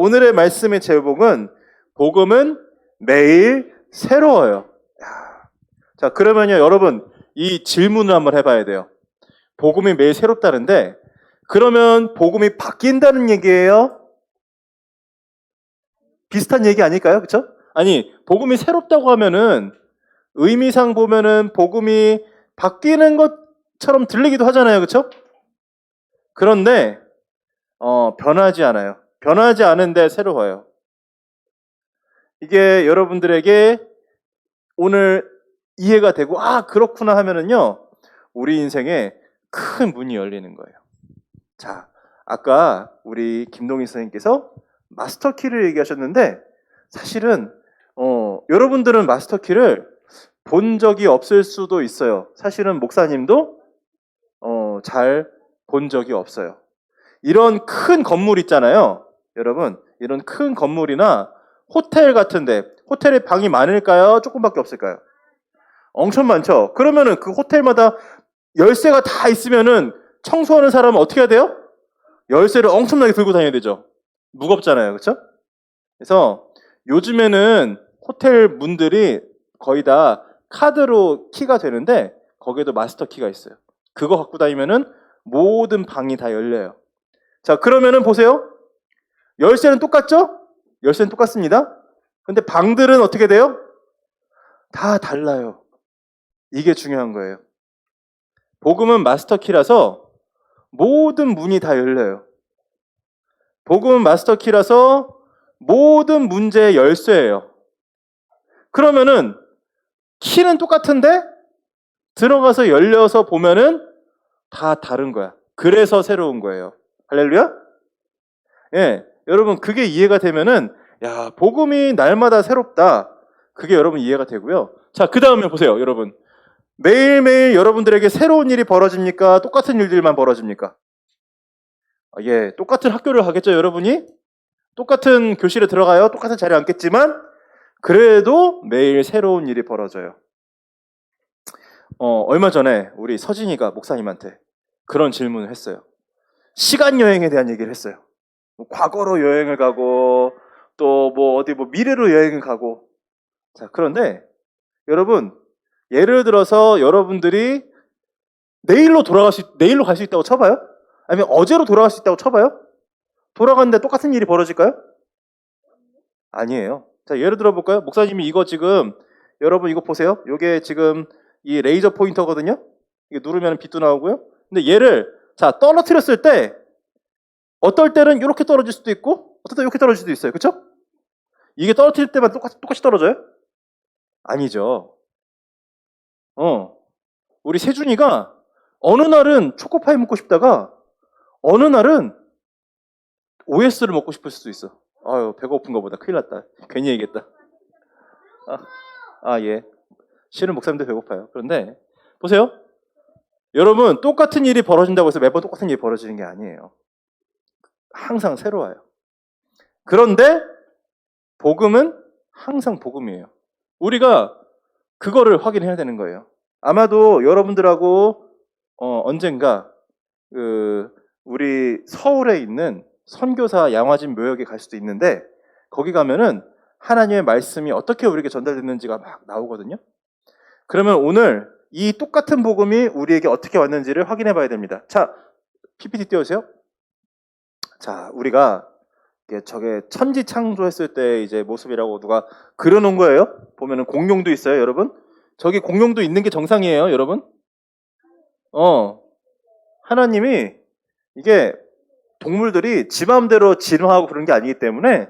오늘의 말씀의 제목은 복음은 매일 새로워요. 자, 그러면요, 여러분, 이 질문을 한번 해봐야 돼요. 복음이 매일 새롭다는데, 그러면 복음이 바뀐다는 얘기예요? 비슷한 얘기 아닐까요? 그쵸? 아니, 복음이 새롭다고 하면은, 의미상 보면은 복음이 바뀌는 것처럼 들리기도 하잖아요. 그쵸? 그런데, 변하지 않아요. 변하지 않은데 새로워요. 이게 여러분들에게 오늘 이해가 되고, 그렇구나 하면은요, 우리 인생에 큰 문이 열리는 거예요. 자, 아까 우리 김동희 선생님께서 마스터키를 얘기하셨는데, 사실은, 여러분들은 마스터키를 본 적이 없을 수도 있어요. 사실은 목사님도, 잘 본 적이 없어요. 이런 큰 건물 있잖아요. 여러분, 이런 큰 건물이나 호텔 같은데, 호텔에 방이 많을까요? 조금밖에 없을까요? 엄청 많죠? 그러면은 그 호텔마다 열쇠가 다 있으면은 청소하는 사람은 어떻게 해야 돼요? 열쇠를 엄청나게 들고 다녀야 되죠. 무겁잖아요. 그렇죠? 그래서 요즘에는 호텔 문들이 거의 다 카드로 키가 되는데 거기에도 마스터 키가 있어요. 그거 갖고 다니면은 모든 방이 다 열려요. 자, 그러면은 보세요. 열쇠는 똑같죠? 열쇠는 똑같습니다. 근데 방들은 어떻게 돼요? 다 달라요. 이게 중요한 거예요. 복음은 마스터키라서 모든 문이 다 열려요. 복음은 마스터키라서 모든 문제의 열쇠예요. 그러면은 키는 똑같은데 들어가서 열려서 보면은 다 다른 거야. 그래서 새로운 거예요. 할렐루야? 예, 여러분 그게 이해가 되면은 야, 복음이 날마다 새롭다. 그게 여러분 이해가 되고요. 자, 그 다음에 보세요, 여러분. 매일매일 여러분들에게 새로운 일이 벌어집니까? 똑같은 일들만 벌어집니까? 예, 똑같은 학교를 가겠죠, 여러분이? 똑같은 교실에 들어가요. 똑같은 자리에 앉겠지만 그래도 매일 새로운 일이 벌어져요. 얼마 전에 우리 서진이가 목사님한테 그런 질문을 했어요. 시간 여행에 대한 얘기를 했어요. 과거로 여행을 가고 또 어디 미래로 여행을 가고. 자, 그런데 여러분, 예를 들어서 여러분들이 내일로 갈 수 있다고 쳐봐요? 아니면 어제로 돌아갈 수 있다고 쳐봐요? 돌아갔는데 똑같은 일이 벌어질까요? 아니에요. 자, 예를 들어 볼까요? 목사님이 이거 지금, 여러분 이거 보세요. 이게 지금 이 레이저 포인터거든요? 이게 누르면 빛도 나오고요. 근데 얘를, 자, 떨어뜨렸을 때, 어떨 때는 이렇게 떨어질 수도 있고, 어떨 때 이렇게 떨어질 수도 있어요. 그쵸? 이게 떨어뜨릴 때만 똑같이 떨어져요? 아니죠. 우리 세준이가 어느 날은 초코파이 먹고 싶다가, 어느 날은 OS를 먹고 싶을 수도 있어. 아유, 배가 고픈가 보다. 큰일 났다. 괜히 얘기했다. 예. 실은 목사님도 배고파요. 그런데, 보세요. 여러분, 똑같은 일이 벌어진다고 해서 매번 똑같은 일이 벌어지는 게 아니에요. 항상 새로워요. 그런데, 복음은 항상 복음이에요. 우리가 그거를 확인해야 되는 거예요. 아마도 여러분들하고, 언젠가, 우리 서울에 있는 선교사 양화진 묘역에 갈 수도 있는데, 거기 가면은 하나님의 말씀이 어떻게 우리에게 전달됐는지가 막 나오거든요. 그러면 오늘 이 똑같은 복음이 우리에게 어떻게 왔는지를 확인해 봐야 됩니다. 자, PPT 띄워주세요. 자, 우리가 저게 천지 창조했을 때 이제 모습이라고 누가 그려놓은 거예요. 보면은 공룡도 있어요, 여러분. 저기 공룡도 있는 게 정상이에요, 여러분. 하나님이 이게 동물들이 지 마음대로 진화하고 그런 게 아니기 때문에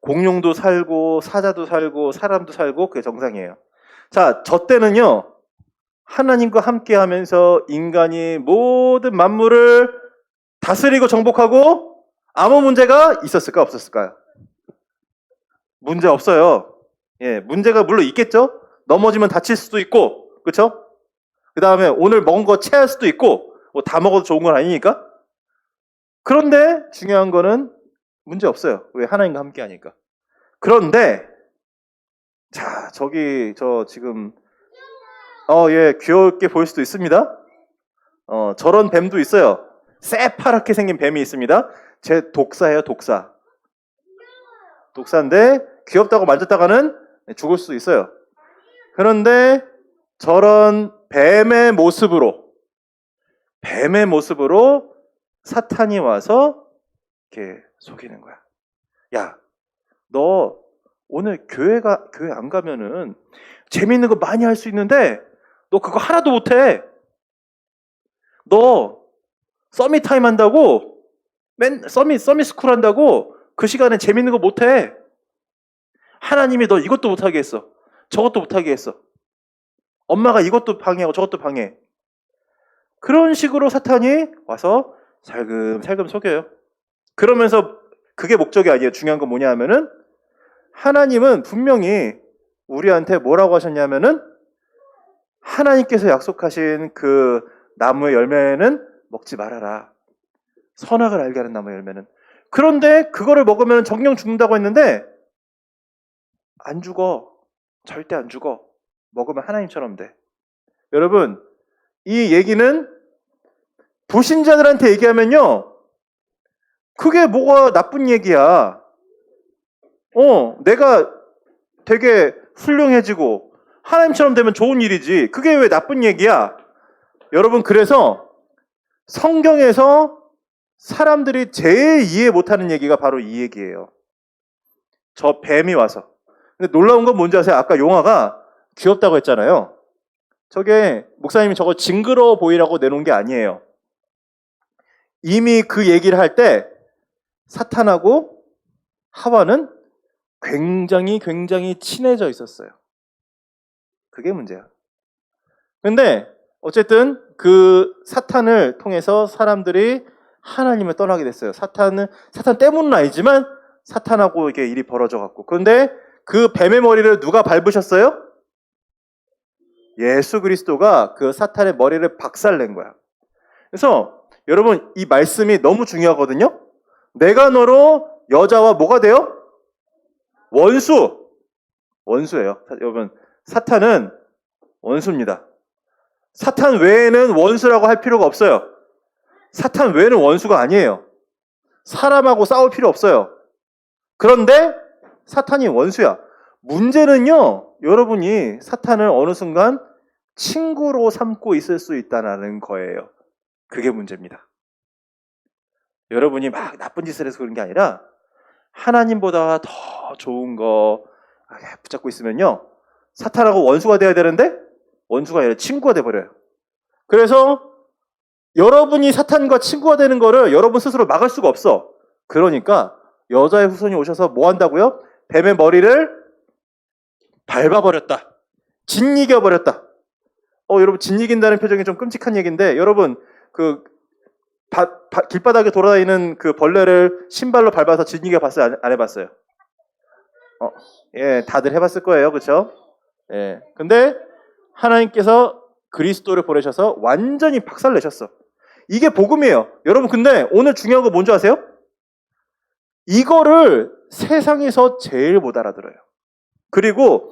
공룡도 살고 사자도 살고 사람도 살고 그게 정상이에요. 자, 저 때는요, 하나님과 함께 하면서 인간이 모든 만물을 다스리고 정복하고 아무 문제가 있었을까 없었을까요? 문제 없어요. 예, 문제가 물론 있겠죠? 넘어지면 다칠 수도 있고, 그쵸? 그 다음에 오늘 먹은 거 체할 수도 있고, 다 먹어도 좋은 건 아니니까? 그런데 중요한 거는 문제 없어요. 왜? 하나님과 함께 하니까. 그런데, 자, 저 지금, 예, 귀엽게 보일 수도 있습니다. 저런 뱀도 있어요. 새파랗게 생긴 뱀이 있습니다. 제 독사예요, 독사. 독사인데 귀엽다고 만졌다가는 죽을 수도 있어요. 그런데 저런 뱀의 모습으로 사탄이 와서 이렇게 속이는 거야. 야, 너 오늘 교회 안 가면은 재밌는 거 많이 할 수 있는데 너 그거 하나도 못해. 너 서밋 타임 한다고 서밋 스쿨 한다고 그 시간에 재밌는 거 못해. 하나님이 너 이것도 못하게 했어. 저것도 못하게 했어. 엄마가 이것도 방해하고 저것도 방해. 그런 식으로 사탄이 와서 살금살금 속여요. 그러면서 그게 목적이 아니에요. 중요한 건 뭐냐 하면은 하나님은 분명히 우리한테 뭐라고 하셨냐면은 하나님께서 약속하신 그 나무의 열매는 먹지 말아라. 선악을 알게 하는 나무의 열매는. 그런데 그거를 먹으면 정령 죽는다고 했는데 안 죽어. 절대 안 죽어. 먹으면 하나님처럼 돼. 여러분, 이 얘기는 불신자들한테 얘기하면요, 그게 뭐가 나쁜 얘기야. 내가 되게 훌륭해지고 하나님처럼 되면 좋은 일이지. 그게 왜 나쁜 얘기야? 여러분, 그래서 성경에서 사람들이 제일 이해 못하는 얘기가 바로 이 얘기예요. 저 뱀이 와서. 근데 놀라운 건 뭔지 아세요? 아까 용화가 귀엽다고 했잖아요. 저게 목사님이 저거 징그러워 보이라고 내놓은 게 아니에요. 이미 그 얘기를 할 때 사탄하고 하와는 굉장히 친해져 있었어요. 그게 문제야. 근데 어쨌든 그 사탄을 통해서 사람들이 하나님을 떠나게 됐어요. 사탄 때문은 아니지만 사탄하고 이게 일이 벌어져 갖고. 그런데 그 뱀의 머리를 누가 밟으셨어요? 예수 그리스도가 그 사탄의 머리를 박살낸 거야. 그래서 여러분, 이 말씀이 너무 중요하거든요. 내가 너로 여자와 뭐가 돼요? 원수예요. 여러분, 사탄은 원수입니다. 사탄 외에는 원수라고 할 필요가 없어요. 사탄 외에는 원수가 아니에요. 사람하고 싸울 필요 없어요. 그런데 사탄이 원수야. 문제는요, 여러분이 사탄을 어느 순간 친구로 삼고 있을 수 있다는 거예요. 그게 문제입니다. 여러분이 막 나쁜 짓을 해서 그런 게 아니라 하나님보다 더 좋은 거 붙잡고 있으면요, 사탄하고 원수가 돼야 되는데 원수가 아니라 친구가 돼버려요. 그래서 여러분이 사탄과 친구가 되는 거를 여러분 스스로 막을 수가 없어. 그러니까 여자의 후손이 오셔서 뭐 한다고요? 뱀의 머리를 밟아버렸다. 짓이겨버렸다. 여러분, 짓이긴다는 표정이 좀 끔찍한 얘기인데, 여러분, 길바닥에 돌아다니는 그 벌레를 신발로 밟아서 짓이겨 봤어요? 안 해봤어요? 예, 다들 해봤을 거예요. 그쵸? 예. 근데 하나님께서 그리스도를 보내셔서 완전히 박살내셨어. 이게 복음이에요. 여러분, 근데 오늘 중요한 거 뭔지 아세요? 이거를 세상에서 제일 못 알아들어요. 그리고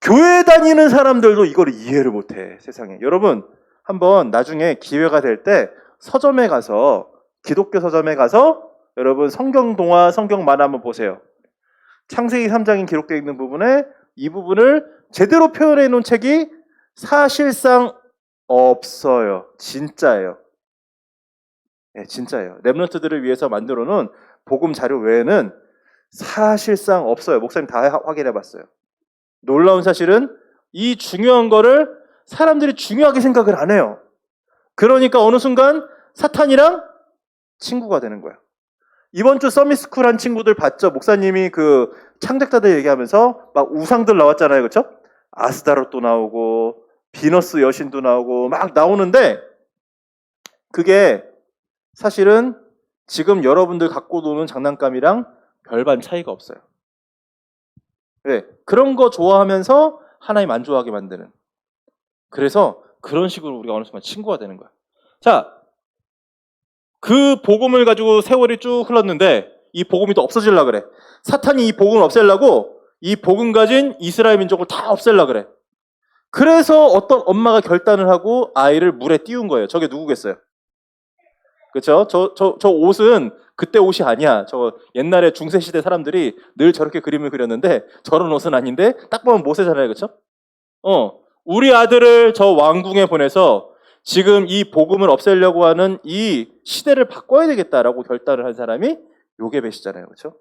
교회 다니는 사람들도 이걸 이해를 못해, 세상에. 여러분, 한번 나중에 기회가 될 때 서점에 가서, 기독교 서점에 가서 여러분 성경 동화, 성경 만화 한번 보세요. 창세기 3장에 기록되어 있는 부분에 이 부분을 제대로 표현해 놓은 책이 사실상 없어요. 진짜예요. 네, 진짜예요. 렘넌트들을 위해서 만들어 놓은 복음 자료 외에는 사실상 없어요. 목사님 다 확인해 봤어요. 놀라운 사실은 이 중요한 거를 사람들이 중요하게 생각을 안 해요. 그러니까 어느 순간 사탄이랑 친구가 되는 거야. 이번 주 서밋스쿨 한 친구들 봤죠? 목사님이 그 창작자들 얘기하면서 막 우상들 나왔잖아요. 그렇죠? 아스다롯도 나오고 비너스 여신도 나오고 막 나오는데 그게 사실은 지금 여러분들 갖고 노는 장난감이랑 별반 차이가 없어요. 네, 그런 거 좋아하면서 하나님 안 좋아하게 만드는. 그래서 그런 식으로 우리가 어느 순간 친구가 되는 거야. 자, 그 복음을 가지고 세월이 쭉 흘렀는데 이 복음이 또 없어지려고 그래. 사탄이 이 복음을 없애려고 이 복음 가진 이스라엘 민족을 다 없애려고 그래. 그래서 어떤 엄마가 결단을 하고 아이를 물에 띄운 거예요. 저게 누구겠어요? 그렇죠? 저 옷은 그때 옷이 아니야. 저 옛날에 중세 시대 사람들이 늘 저렇게 그림을 그렸는데 저런 옷은 아닌데 딱 보면 모세잖아요, 그렇죠? 우리 아들을 저 왕궁에 보내서 지금 이 복음을 없애려고 하는 이 시대를 바꿔야 되겠다라고 결단을 한 사람이 요게벳이잖아요, 그렇죠?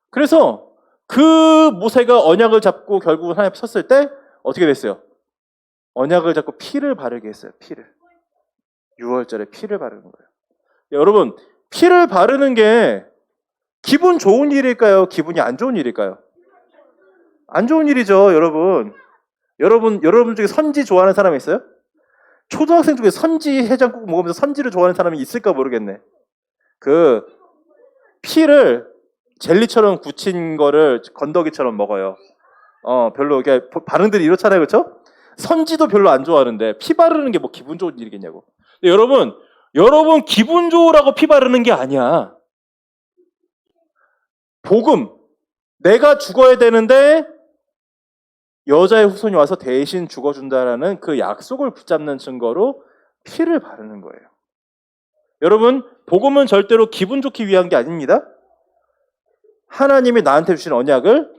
그래서 그 모세가 언약을 잡고 결국은 하나님 앞에 섰을 때 어떻게 됐어요? 언약을 잡고 피를 바르게 했어요. 피를. 6월절에 피를 바르는 거예요. 여러분, 피를 바르는 게 기분 좋은 일일까요? 기분이 안 좋은 일일까요? 안 좋은 일이죠, 여러분. 여러분 중에 선지 좋아하는 사람이 있어요? 초등학생 중에 선지 해장국 먹으면서 선지를 좋아하는 사람이 있을까 모르겠네. 그 피를 젤리처럼 굳힌 거를 건더기처럼 먹어요. 별로 이게 반응들이 이렇잖아요, 그렇죠? 선지도 별로 안 좋아하는데 피 바르는 게 뭐 기분 좋은 일이겠냐고. 근데 여러분 기분 좋으라고 피 바르는 게 아니야. 복음. 내가 죽어야 되는데 여자의 후손이 와서 대신 죽어준다라는 그 약속을 붙잡는 증거로 피를 바르는 거예요. 여러분, 복음은 절대로 기분 좋기 위한 게 아닙니다. 하나님이 나한테 주신 언약을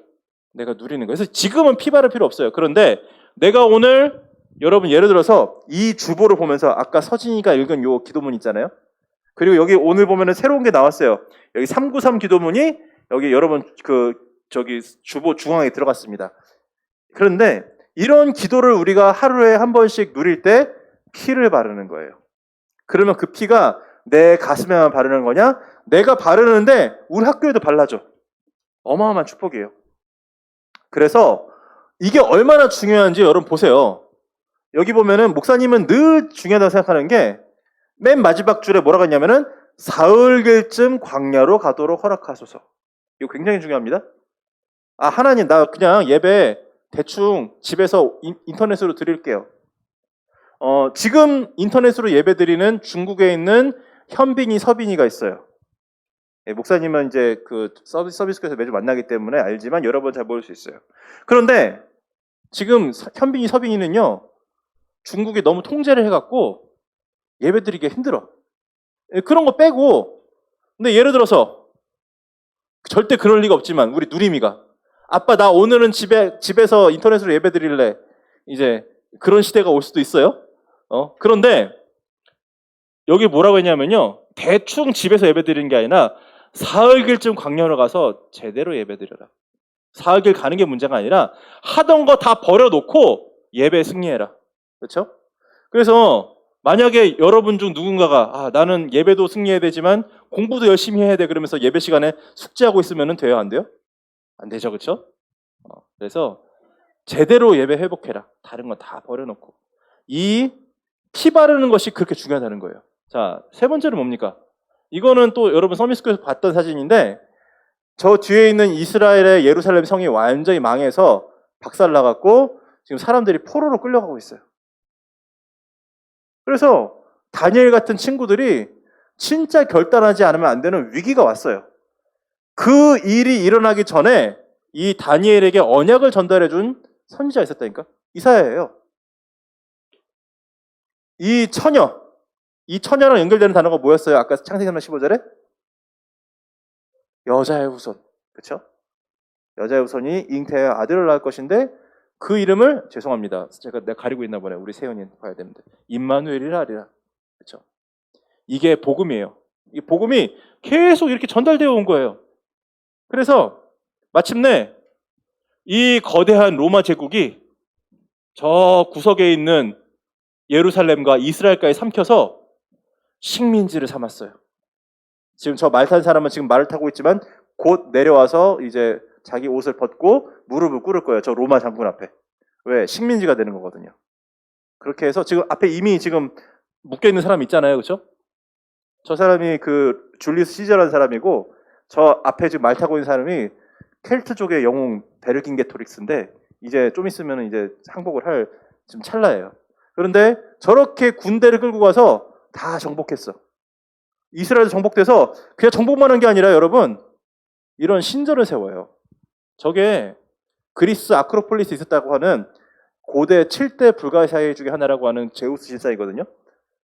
내가 누리는 거예요. 그래서 지금은 피 바를 필요 없어요. 그런데 내가 오늘 여러분 예를 들어서 이 주보를 보면서 아까 서진이가 읽은 요 기도문 있잖아요. 그리고 여기 오늘 보면은 새로운 게 나왔어요. 여기 393 기도문이 여기 여러분 저기 주보 중앙에 들어갔습니다. 그런데 이런 기도를 우리가 하루에 한 번씩 누릴 때 피를 바르는 거예요. 그러면 그 피가 내 가슴에만 바르는 거냐? 내가 바르는데 우리 학교에도 발라줘. 어마어마한 축복이에요. 그래서 이게 얼마나 중요한지 여러분 보세요. 여기 보면은 목사님은 늘 중요하다고 생각하는 게 맨 마지막 줄에 뭐라고 했냐면은 사흘길쯤 광야로 가도록 허락하소서. 이거 굉장히 중요합니다. 하나님 나 그냥 예배 대충 집에서 인터넷으로 드릴게요. 지금 인터넷으로 예배 드리는 중국에 있는 현빈이, 서빈이가 있어요. 목사님은 이제 그 서비스교에서 매주 만나기 때문에 알지만 여러 번 잘 모를 수 있어요. 그런데 지금 현빈이, 서빈이는요, 중국에 너무 통제를 해갖고 예배 드리기가 힘들어. 그런 거 빼고, 근데 예를 들어서 절대 그럴 리가 없지만 우리 누리미가 아빠 나 오늘은 집에서 인터넷으로 예배 드릴래. 이제 그런 시대가 올 수도 있어요. 그런데 여기 뭐라고 했냐면요. 대충 집에서 예배 드리는 게 아니라 사흘길쯤 광야로 가서 제대로 예배 드려라. 사흘길 가는 게 문제가 아니라 하던 거 다 버려놓고 예배에 승리해라. 그렇죠? 그래서 만약에 여러분 중 누군가가 나는 예배도 승리해야 되지만 공부도 열심히 해야 돼 그러면서 예배 시간에 숙제하고 있으면 돼요? 안 돼요? 안 되죠. 그렇죠? 그래서 제대로 예배 회복해라. 다른 건 다 버려놓고. 이 피 바르는 것이 그렇게 중요하다는 거예요. 자, 세 번째는 뭡니까? 이거는 또 여러분 서미스크에서 봤던 사진인데 저 뒤에 있는 이스라엘의 예루살렘 성이 완전히 망해서 박살나갖고 지금 사람들이 포로로 끌려가고 있어요. 그래서 다니엘 같은 친구들이 진짜 결단하지 않으면 안 되는 위기가 왔어요. 그 일이 일어나기 전에 이 다니엘에게 언약을 전달해준 선지자가 있었다니까? 이사야예요. 이 처녀랑 연결되는 단어가 뭐였어요? 아까 창세기 15절에? 여자의 후손. 그렇죠? 여자의 후손이 잉태하여 아들을 낳을 것인데 그 이름을 죄송합니다. 내가 가리고 있나 보네. 우리 세연이 봐야 되는데. 임마누엘이라 하리라. 그렇죠? 이게 복음이에요. 이 복음이 계속 이렇게 전달되어 온 거예요. 그래서 마침내 이 거대한 로마 제국이 저 구석에 있는 예루살렘과 이스라엘까지 삼켜서 식민지를 삼았어요. 지금 저 말 탄 사람은 지금 말을 타고 있지만 곧 내려와서 이제 자기 옷을 벗고 무릎을 꿇을 거예요. 저 로마 장군 앞에. 왜? 식민지가 되는 거거든요. 그렇게 해서 지금 앞에 이미 지금 묶여있는 사람 있잖아요. 그렇죠? 저 사람이 그 줄리스 시저라는 사람이고 저 앞에 지금 말 타고 있는 사람이 켈트족의 영웅 베르긴게토릭스인데 이제 좀 있으면 이제 항복을 할 지금 찰나예요. 그런데 저렇게 군대를 끌고 가서 다 정복했어. 이스라엘 정복돼서 그냥 정복만 한 게 아니라 여러분 이런 신전을 세워요. 저게 그리스 아크로폴리스 있었다고 하는 고대 7대 불가사의 중에 하나라고 하는 제우스 신사이거든요.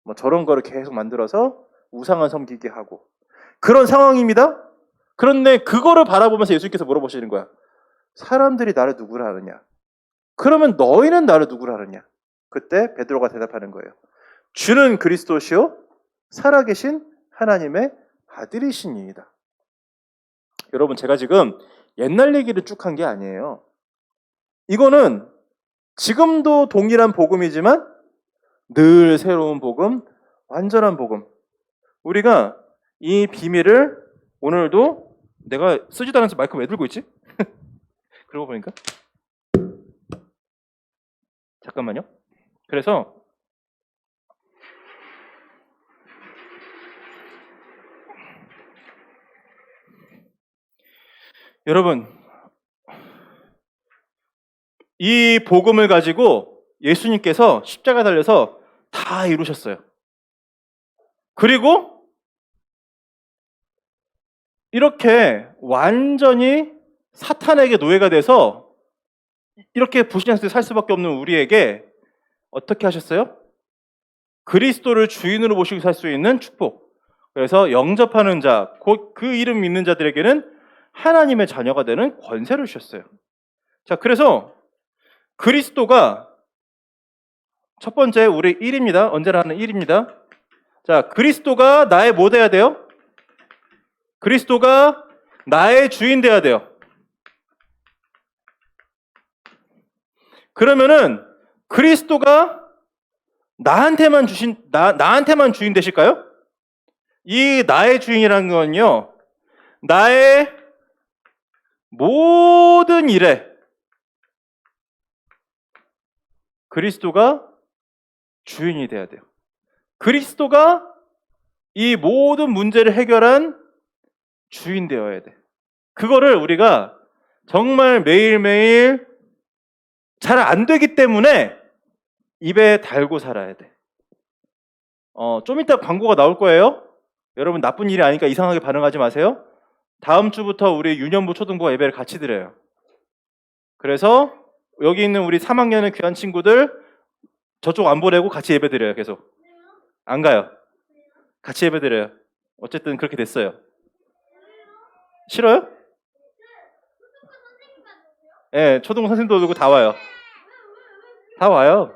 뭐 저런 거를 계속 만들어서 우상을 섬기게 하고 그런 상황입니다. 그런데 그거를 바라보면서 예수님께서 물어보시는 거야. 사람들이 나를 누구라 하느냐? 그러면 너희는 나를 누구라 하느냐? 그때 베드로가 대답하는 거예요. 주는 그리스도시요 살아계신 하나님의 아들이시니이다. 여러분, 제가 지금 옛날 얘기를 쭉 한 게 아니에요. 이거는 지금도 동일한 복음이지만 늘 새로운 복음, 완전한 복음. 우리가 이 비밀을 오늘도 내가 쓰지도 않아서 마이크 왜 들고 있지? 그러고 보니까 잠깐만요. 그래서 여러분, 이 복음을 가지고 예수님께서 십자가 달려서 다 이루셨어요. 그리고 이렇게 완전히 사탄에게 노예가 돼서 이렇게 불신앙 속에 살 수밖에 없는 우리에게 어떻게 하셨어요? 그리스도를 주인으로 모시고 살 수 있는 축복. 그래서 영접하는 자, 곧 그 이름 믿는 자들에게는 하나님의 자녀가 되는 권세를 주셨어요. 자, 그래서 그리스도가 첫 번째 우리 1입니다. 언제나 하는 1입니다. 자, 그리스도가 나의 뭐 돼야 돼요? 그리스도가 나의 주인 돼야 돼요. 그러면은 그리스도가 나한테만 주인 되실까요? 이 나의 주인이라는 건요, 나의 모든 일에 그리스도가 주인이 돼야 돼요. 그리스도가 이 모든 문제를 해결한 주인 되어야 돼. 그거를 우리가 정말 매일매일 잘 안 되기 때문에 입에 달고 살아야 돼. 좀 이따 광고가 나올 거예요. 여러분, 나쁜 일이 아니니까 이상하게 반응하지 마세요. 다음 주부터 우리 유년부 초등부 예배를 같이 드려요. 그래서 여기 있는 우리 3학년의 귀한 친구들 저쪽 안 보내고 같이 예배 드려요. 계속 안 가요. 같이 예배 드려요. 어쨌든 그렇게 됐어요. 싫어요? 예, 초등부 선생님도 오고 다 와요. 다 와요.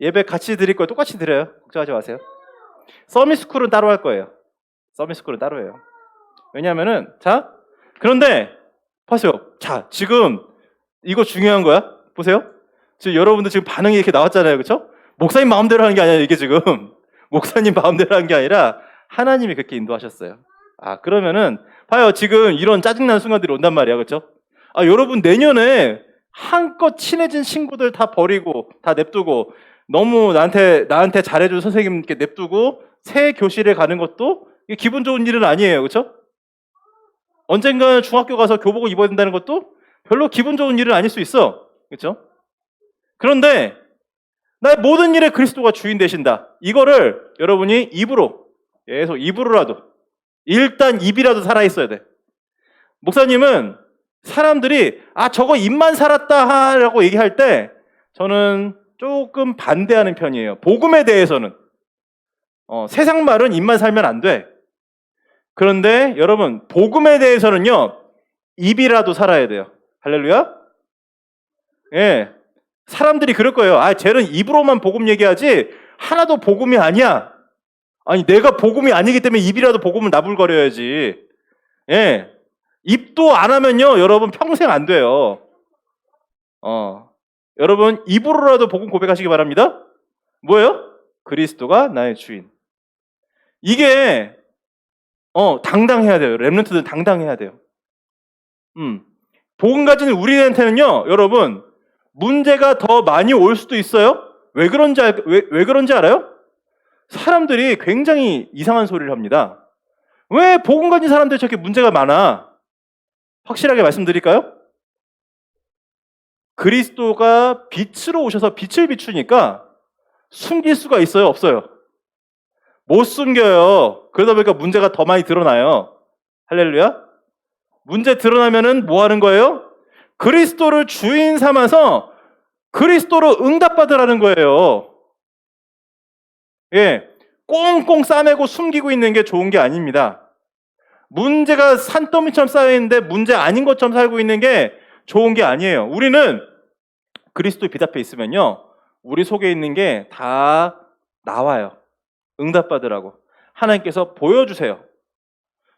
예배 같이 드릴 거예요. 똑같이 드려요. 걱정하지 마세요. 서밋스쿨은 따로 할 거예요. 서밋스쿨은 따로 해요. 왜냐하면은, 자, 그런데 보세요. 자, 지금 이거 중요한 거야. 보세요. 지금 여러분들 지금 반응이 이렇게 나왔잖아요. 그렇죠? 목사님 마음대로 하는 게 아니라 이게 지금 목사님 마음대로 하는 게 아니라 하나님이 그렇게 인도하셨어요. 그러면은 봐요. 지금 이런 짜증나는 순간들이 온단 말이야. 그렇죠? 여러분 내년에 한껏 친해진 친구들 다 버리고 다 냅두고 너무 나한테 잘해준 선생님께 냅두고 새 교실에 가는 것도 기분 좋은 일은 아니에요. 그렇죠? 언젠가는 중학교 가서 교복을 입어야 된다는 것도 별로 기분 좋은 일은 아닐 수 있어. 그렇죠? 그런데 나의 모든 일에 그리스도가 주인 되신다. 이거를 여러분이 입으로라도 일단 입이라도 살아있어야 돼. 목사님은 사람들이 저거 입만 살았다라고 얘기할 때 저는 조금 반대하는 편이에요. 복음에 대해서는 세상 말은 입만 살면 안 돼. 그런데 여러분 복음에 대해서는요 입이라도 살아야 돼요. 할렐루야. 예, 사람들이 그럴 거예요. 쟤는 입으로만 복음 얘기하지 하나도 복음이 아니야. 아니 내가 복음이 아니기 때문에 입이라도 복음을 나불거려야지. 예, 입도 안 하면요 여러분 평생 안 돼요. 여러분 입으로라도 복음 고백하시기 바랍니다. 뭐예요? 그리스도가 나의 주인. 이게 당당해야 돼요. 렘넌트들 당당해야 돼요. 복음 가진 우리한테는요 여러분 문제가 더 많이 올 수도 있어요. 왜 그런지 알아요? 사람들이 굉장히 이상한 소리를 합니다. 왜 복음 가진 사람들이 저렇게 문제가 많아? 확실하게 말씀드릴까요? 그리스도가 빛으로 오셔서 빛을 비추니까 숨길 수가 있어요? 없어요? 못 숨겨요. 그러다 보니까 문제가 더 많이 드러나요. 할렐루야. 문제 드러나면은 뭐 하는 거예요? 그리스도를 주인 삼아서 그리스도로 응답받으라는 거예요. 예, 꽁꽁 싸매고 숨기고 있는 게 좋은 게 아닙니다. 문제가 산더미처럼 쌓여있는데 문제 아닌 것처럼 살고 있는 게 좋은 게 아니에요. 우리는 그리스도의 빛 앞에 있으면요, 우리 속에 있는 게 다 나와요. 응답받으라고 하나님께서 보여주세요.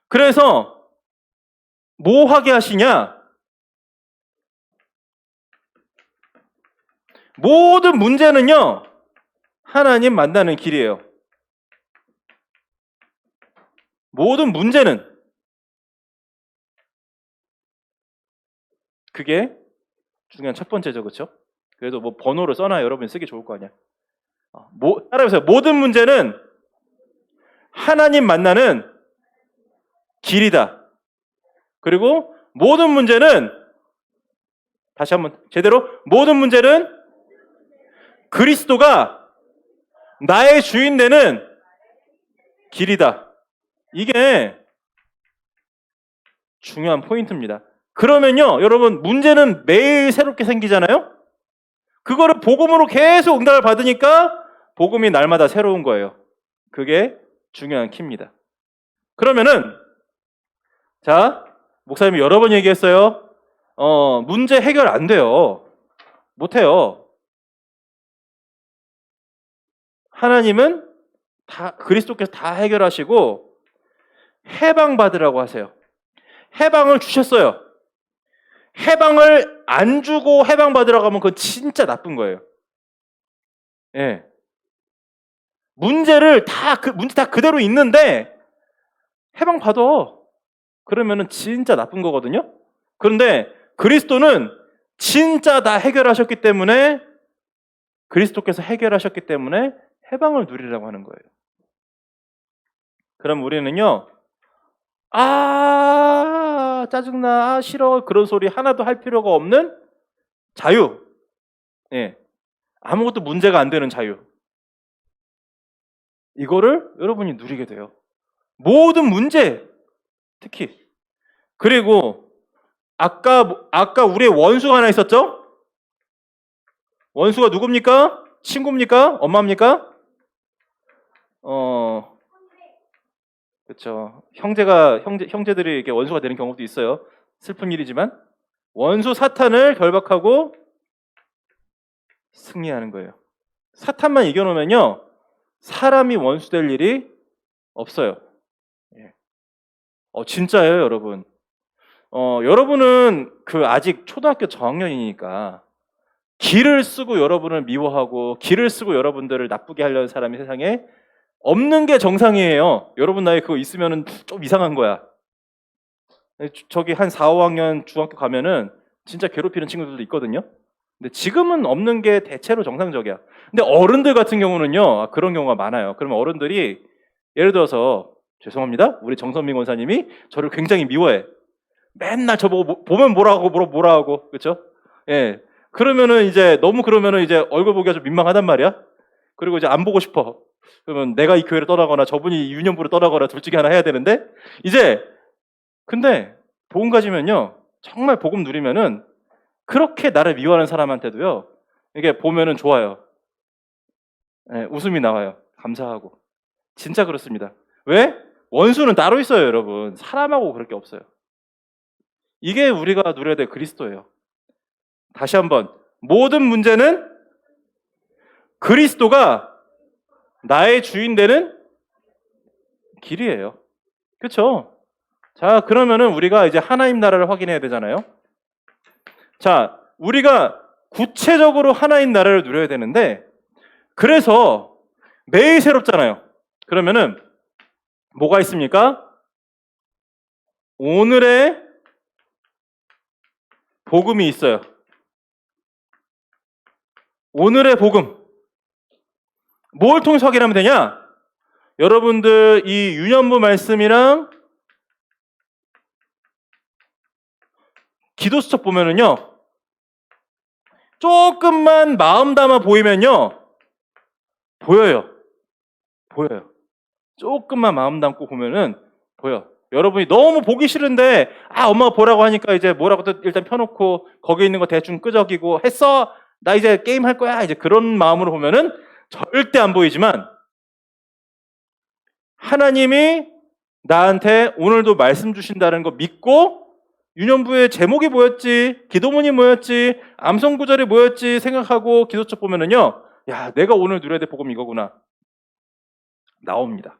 그래서 뭐 하게 하시냐? 모든 문제는요, 하나님 만나는 길이에요. 모든 문제는. 그게 중요한 첫 번째죠, 그렇죠? 그래도 뭐 번호를 써놔야 여러분이 쓰기 좋을 거 아니야. 따라해보세요. 모든 문제는 하나님 만나는 길이다. 그리고 모든 문제는, 다시 한번 제대로, 모든 문제는 그리스도가 나의 주인 되는 길이다. 이게 중요한 포인트입니다. 그러면요, 여러분, 문제는 매일 새롭게 생기잖아요? 그거를 복음으로 계속 응답을 받으니까 복음이 날마다 새로운 거예요. 그게 중요한 키입니다. 그러면은, 자, 목사님이 여러 번 얘기했어요. 문제 해결 안 돼요. 못해요. 하나님은 다, 그리스도께서 다 해결하시고 해방받으라고 하세요. 해방을 주셨어요. 해방을 안 주고 해방받으라고 하면 그건 진짜 나쁜 거예요. 예. 문제 다 그대로 있는데 해방받아. 그러면은 진짜 나쁜 거거든요. 그런데 그리스도는 진짜 다 해결하셨기 때문에, 그리스도께서 해결하셨기 때문에 해방을 누리라고 하는 거예요. 그럼 우리는요, 짜증나, 싫어, 그런 소리 하나도 할 필요가 없는 자유. 예. 아무것도 문제가 안 되는 자유. 이거를 여러분이 누리게 돼요. 모든 문제, 특히. 그리고 아까 우리의 원수가 하나 있었죠? 원수가 누굽니까? 친구입니까? 엄마입니까? 그렇죠. 형제들이 이렇게 원수가 되는 경우도 있어요. 슬픈 일이지만 원수 사탄을 결박하고 승리하는 거예요. 사탄만 이겨놓으면요, 사람이 원수 될 일이 없어요. 예. 진짜예요, 여러분. 여러분은 아직 초등학교 저학년이니까 기를 쓰고 여러분을 미워하고 기를 쓰고 여러분들을 나쁘게 하려는 사람이 세상에 없는 게 정상이에요. 여러분 나이 그거 있으면은 좀 이상한 거야. 저기 한 4, 5학년 중학교 가면은 진짜 괴롭히는 친구들도 있거든요. 근데 지금은 없는 게 대체로 정상적이야. 근데 어른들 같은 경우는요, 그런 경우가 많아요. 그러면 어른들이 예를 들어서, 죄송합니다, 우리 정선민 권사님이 저를 굉장히 미워해. 맨날 저보고 보면 뭐라 하고, 그렇죠? 예. 그러면은 이제 얼굴 보기가 좀 민망하단 말이야. 그리고 이제 안 보고 싶어. 그러면 내가 이 교회를 떠나거나 저분이 유년부를 떠나거나 둘 중에 하나 해야 되는데, 근데 복음 가지면요, 정말 복음 누리면은 그렇게 나를 미워하는 사람한테도요, 이게 보면은 좋아요. 네, 웃음이 나와요. 감사하고. 진짜 그렇습니다. 왜? 원수는 따로 있어요, 여러분. 사람하고 그럴 게 없어요. 이게 우리가 누려야 될 그리스도예요. 다시 한번, 모든 문제는 그리스도가 나의 주인 되는 길이에요. 그렇죠? 자, 그러면은 우리가 이제 하나님 나라를 확인해야 되잖아요. 자, 우리가 구체적으로 하나님 나라를 누려야 되는데, 그래서 매일 새롭잖아요. 그러면은 뭐가 있습니까? 오늘의 복음이 있어요. 오늘의 복음. 뭘 통해서 확인하면 되냐? 여러분들 이 유년부 말씀이랑 기도 수첩 보면은요, 조금만 마음 담아 보이면요, 보여요. 조금만 마음 담고 보면은 보여. 여러분이 너무 보기 싫은데, 엄마가 보라고 하니까 이제 뭐라고 또 일단 펴놓고 거기 있는 거 대충 끄적이고, 했어? 나 이제 게임 할 거야? 이제 그런 마음으로 보면은 절대 안 보이지만, 하나님이 나한테 오늘도 말씀 주신다는 거 믿고 유년부의 제목이 뭐였지, 기도문이 뭐였지, 암송구절이 뭐였지 생각하고 기도책 보면은요, 야, 내가 오늘 누려야 될 복음 이거구나 나옵니다.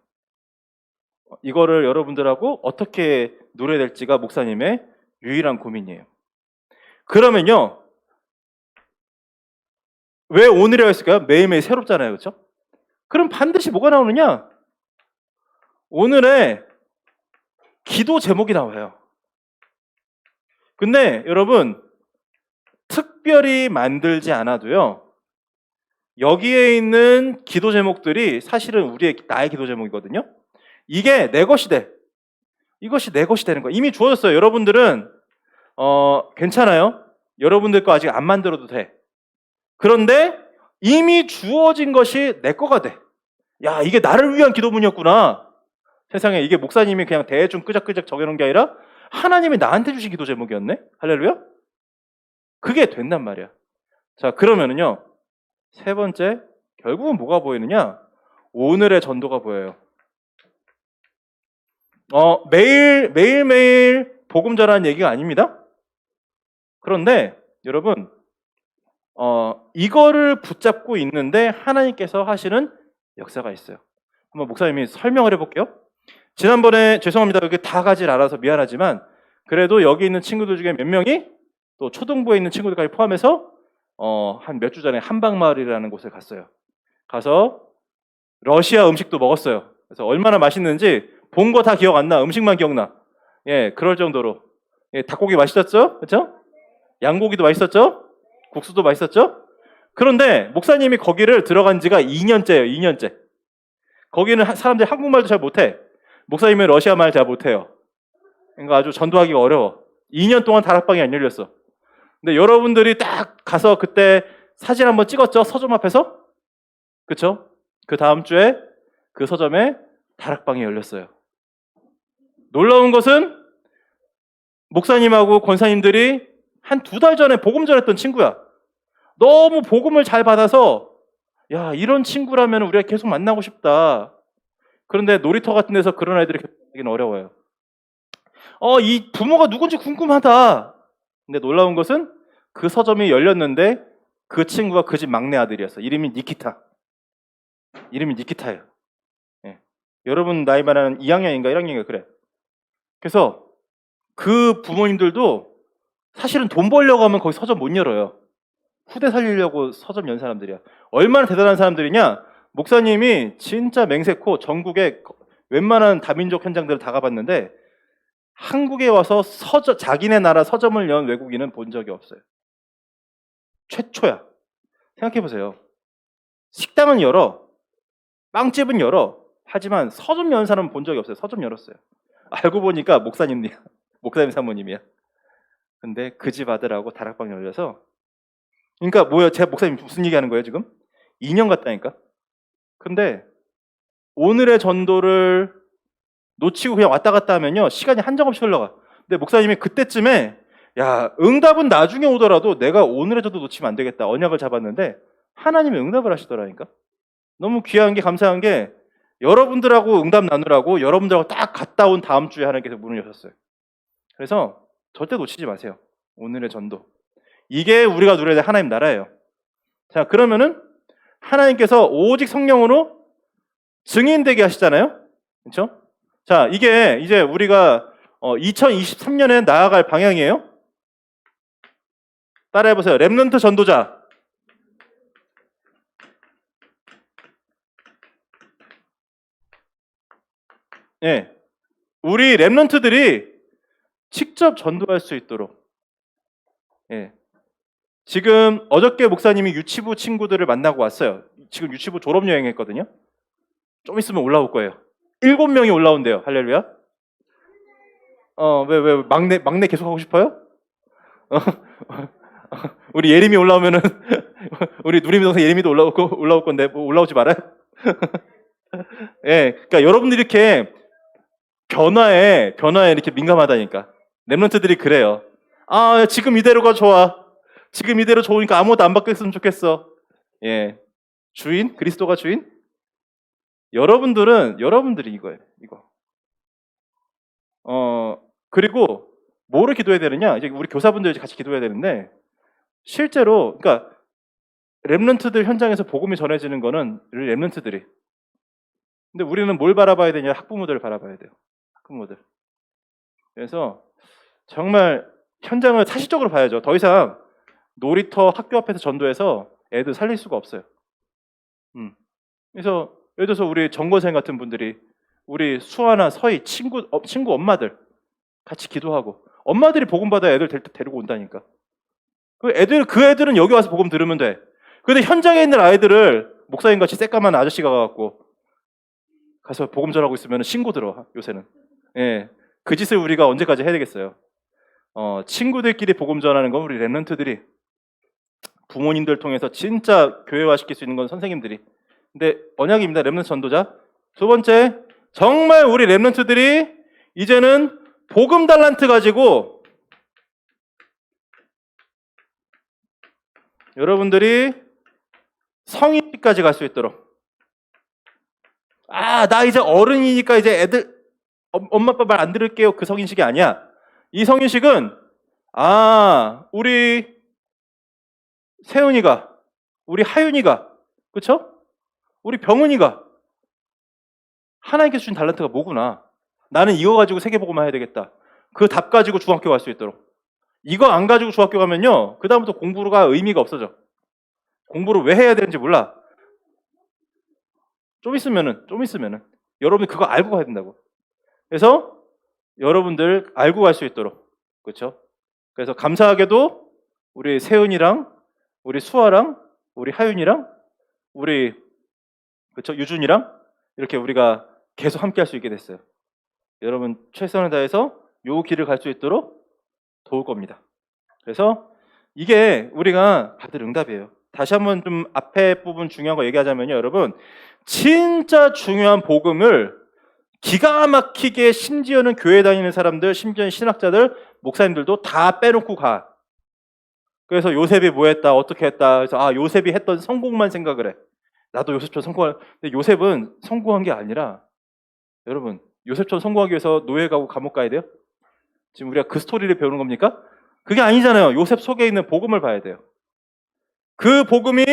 이거를 여러분들하고 어떻게 누려야 될지가 목사님의 유일한 고민이에요. 그러면요, 왜 오늘이라고 했을까요? 매일매일 새롭잖아요, 그렇죠? 그럼 반드시 뭐가 나오느냐? 오늘의 기도 제목이 나와요. 근데 여러분, 특별히 만들지 않아도요, 여기에 있는 기도 제목들이 사실은 나의 기도 제목이거든요. 이게 내 것이 돼. 이것이 내 것이 되는 거예요. 이미 주어졌어요. 여러분들은 괜찮아요. 여러분들 거 아직 안 만들어도 돼. 그런데 이미 주어진 것이 내 거가 돼. 야, 이게 나를 위한 기도문이었구나. 세상에, 이게 목사님이 그냥 대충 끄적끄적 적여놓은 게 아니라 하나님이 나한테 주신 기도 제목이었네. 할렐루야. 그게 된단 말이야. 자, 그러면은요, 세 번째, 결국은 뭐가 보이느냐? 오늘의 전도가 보여요. 매일매일 복음 전하는 얘기가 아닙니다. 그런데 여러분, 이거를 붙잡고 있는데 하나님께서 하시는 역사가 있어요. 한번 목사님이 설명을 해볼게요. 지난번에 죄송합니다. 여기 다 가질 않아서 미안하지만 그래도 여기 있는 친구들 중에 몇 명이 또 초등부에 있는 친구들까지 포함해서 한 몇 주 전에 한방마을이라는 곳에 갔어요. 가서 러시아 음식도 먹었어요. 그래서 얼마나 맛있는지 본 거 다 기억 안 나. 음식만 기억나. 예, 그럴 정도로. 예, 닭고기 맛있었죠? 그렇죠? 양고기도 맛있었죠? 국수도 맛있었죠? 그런데 목사님이 거기를 들어간 지가 2년째예요. 2년째. 거기는 사람들이 한국말도 잘 못해. 목사님은 러시아 말 잘 못해요. 그러니까 아주 전도하기가 어려워. 2년 동안 다락방이 안 열렸어. 근데 여러분들이 딱 가서 그때 사진 한번 찍었죠? 서점 앞에서? 그쵸? 그 다음 주에 그 서점에 다락방이 열렸어요. 놀라운 것은 목사님하고 권사님들이 한 2달 전에 복음 전했던 친구야. 너무 복음을 잘 받아서 야, 이런 친구라면 우리가 계속 만나고 싶다. 그런데 놀이터 같은 데서 그런 아이들이 하기는 어려워요. 이 부모가 누군지 궁금하다. 근데 놀라운 것은 그 서점이 열렸는데 그 친구가 그 집 막내 아들이었어. 이름이 니키타. 이름이 니키타예요. 예. 여러분 나이 말하는 2학년인가 1학년인가 그래. 그래서 그 부모님들도 사실은 돈 벌려고 하면 거기 서점 못 열어요. 후대 살리려고 서점 연 사람들이야. 얼마나 대단한 사람들이냐? 목사님이 진짜 맹세코 전국에 웬만한 다민족 현장들을 다 가봤는데 한국에 와서 자기네 나라 서점을 연 외국인은 본 적이 없어요. 최초야. 생각해보세요. 식당은 열어. 빵집은 열어. 하지만 서점 연 사람은 본 적이 없어요. 서점 열었어요. 알고 보니까 목사님 사모님이야. 근데 그 집 아들하고 다락방 열려서 그러니까 뭐야? 제 목사님 무슨 얘기하는 거예요 지금? 2년 갔다니까. 근데 오늘의 전도를 놓치고 그냥 왔다 갔다 하면요 시간이 한정없이 흘러가. 근데 목사님이 그때쯤에 야 응답은 나중에 오더라도 내가 오늘의 전도 놓치면 안 되겠다 언약을 잡았는데 하나님이 응답을 하시더라니까. 너무 귀한 게 감사한 게 여러분들하고 응답 나누라고 여러분들하고 딱 갔다 온 다음 주에 하나님께서 문을 여셨어요. 그래서 절대 놓치지 마세요. 오늘의 전도. 이게 우리가 누려야 될 하나님 나라예요. 자, 그러면은 하나님께서 오직 성령으로 증인되게 하시잖아요. 그렇죠? 자, 이게 이제 우리가 2023년에 나아갈 방향이에요. 따라해 보세요. 렘넌트 전도자. 예. 우리 렘넌트들이 직접 전도할 수 있도록. 예. 지금 어저께 목사님이 유치부 친구들을 만나고 왔어요. 지금 유치부 졸업여행 했거든요. 좀 있으면 올라올 거예요. 7명이 올라온대요. 할렐루야. 왜 막내 계속 하고 싶어요? 우리 예림이 올라오면은 우리 누리미 동생 예림이도 올라올 건데 뭐 올라오지 말아요. 예, 그러니까 여러분들이 이렇게 변화에 이렇게 민감하다니까. 렘넌트들이 그래요. 아, 지금 이대로가 좋아. 지금 이대로 좋으니까 아무것도 안 바뀌었으면 좋겠어. 예, 주인? 그리스도가 주인? 여러분들이 이거예요. 이거. 그리고 뭐를 기도해야 되느냐? 이제 우리 교사분들이 같이 기도해야 되는데 실제로 그러니까 렘넌트들 현장에서 복음이 전해지는 거는 렘넌트들이. 근데 우리는 뭘 바라봐야 되냐? 학부모들을 바라봐야 돼요. 학부모들. 그래서 정말 현장을 사실적으로 봐야죠. 더 이상 놀이터 학교 앞에서 전도해서 애들 살릴 수가 없어요. 그래서 예를 들어서 우리 정거생 같은 분들이 우리 수아나 서희 친구 엄마들 같이 기도하고 엄마들이 복음 받아 애들 데리고 온다니까. 그 애들은 여기 와서 복음 들으면 돼. 근데 현장에 있는 아이들을 목사님 같이 새까만 아저씨가 가갖고 가서 복음 전하고 있으면 신고 들어 요새는. 예, 그 짓을 우리가 언제까지 해야 되겠어요? 친구들끼리 복음 전하는 건 우리 렘넌트들이, 부모님들 통해서 진짜 교회화 시킬 수 있는 건 선생님들이. 근데 언약입니다. 렘넌트 전도자. 두 번째, 정말 우리 렘넌트들이 이제는 복음 달란트 가지고 여러분들이 성인까지 갈 수 있도록. 나 이제 어른이니까 이제 애들 엄마 아빠 말 안 들을게요. 그 성인식이 아니야. 이 성인식은 우리 세은이가, 우리 하윤이가, 그렇죠? 우리 병은이가 하나님께서 주신 달란트가 뭐구나. 나는 이거 가지고 세계복음화 해야 되겠다. 그 답 가지고 중학교 갈 수 있도록. 이거 안 가지고 중학교 가면요, 그 다음부터 공부가 의미가 없어져. 공부를 왜 해야 되는지 몰라. 좀 있으면은 여러분이 그거 알고 가야 된다고. 그래서 여러분들 알고 갈 수 있도록, 그렇죠? 그래서 감사하게도 우리 세은이랑 우리 수아랑 우리 하윤이랑 우리 그렇죠? 유준이랑 이렇게 우리가 계속 함께 할 수 있게 됐어요. 여러분 최선을 다해서 요 길을 갈 수 있도록 도울 겁니다. 그래서 이게 우리가 받을 응답이에요. 다시 한번 좀 앞에 부분 중요한 거 얘기하자면요, 여러분 진짜 중요한 복음을 기가 막히게 심지어는 교회 다니는 사람들, 심지어는 신학자들, 목사님들도 다 빼놓고 가. 그래서 요셉이 뭐 했다, 어떻게 했다. 그래서 요셉이 했던 성공만 생각을 해. 나도 요셉처럼 성공할. 근데 요셉은 성공한 게 아니라, 여러분 요셉처럼 성공하기 위해서 노예 가고 감옥 가야 돼요? 지금 우리가 그 스토리를 배우는 겁니까? 그게 아니잖아요. 요셉 속에 있는 복음을 봐야 돼요. 그 복음이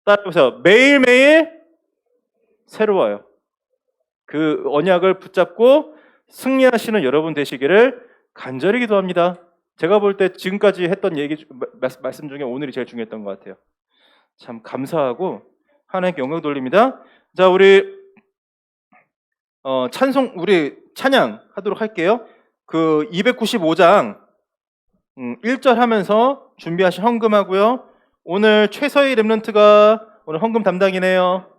따라서 매일매일 새로워요. 그 언약을 붙잡고 승리하시는 여러분 되시기를 간절히 기도합니다. 제가 볼 때 지금까지 했던 말씀 중에 오늘이 제일 중요했던 것 같아요. 참 감사하고 하나님께 영광 돌립니다. 자, 우리 우리 찬양 하도록 할게요. 그 295장 1절 하면서 준비하신 헌금하고요. 오늘 최서희 렘넌트가 오늘 헌금 담당이네요.